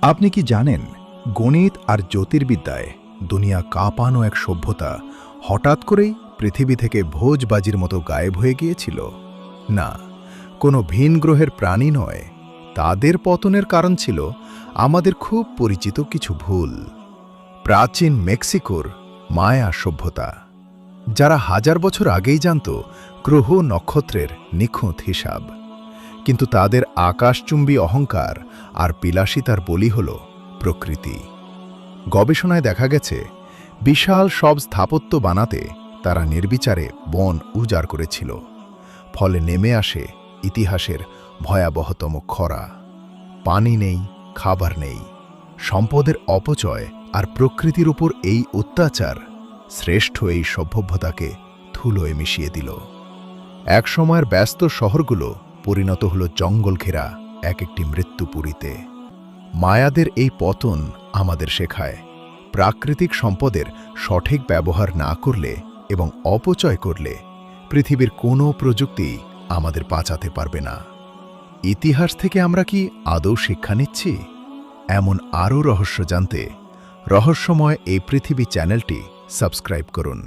আপনি কি জানেন, গণিত আর জ্যোতির্বিদ্যায় দুনিয়া কাঁপানো এক সভ্যতা হঠাৎ করেই পৃথিবী থেকে ভোজবাজির মতো গায়েব হয়ে গিয়েছিল? না, কোনো ভিন গ্রহের প্রাণী নয়। তাদের পতনের কারণ ছিল আমাদের খুব পরিচিত কিছু ভুল। প্রাচীন মেক্সিকোর মায়া সভ্যতা, যারা হাজার বছর আগেই জানত গ্রহ নক্ষত্রের নিখুঁত হিসাব, কিন্তু তাদের আকাশচুম্বী অহংকার আর বিলাসিতার বলি হল প্রকৃতি। গবেষণায় দেখা গেছে, বিশাল সব স্থাপত্য বানাতে তারা নির্বিচারে বন উজাড় করেছিল। ফলে নেমে আসে ইতিহাসের ভয়াবহতম খরা। পানি নেই, খাবার নেই, সম্পদের অপচয় আর প্রকৃতির উপর এই অত্যাচার শ্রেষ্ঠ এই সভ্যতাকে ধুলোয় মিশিয়ে দিল। একসময়ের ব্যস্ত শহরগুলো পরিণত হল জঙ্গল ঘেরা একটি মৃত্যুপুরীতে। মায়াদের এই পতন আমাদের শেখায়, প্রাকৃতিক সম্পদের সঠিক ব্যবহার না করলে এবং অপচয় করলে পৃথিবীর কোনো প্রযুক্তি আমাদের বাঁচাতে পারবে না। ইতিহাস থেকে আমরা কি আদৌ শিক্ষা নিচ্ছি? এমন আরও রহস্য জানতে রহস্যময় এই পৃথিবী চ্যানেলটি সাবস্ক্রাইব করুন।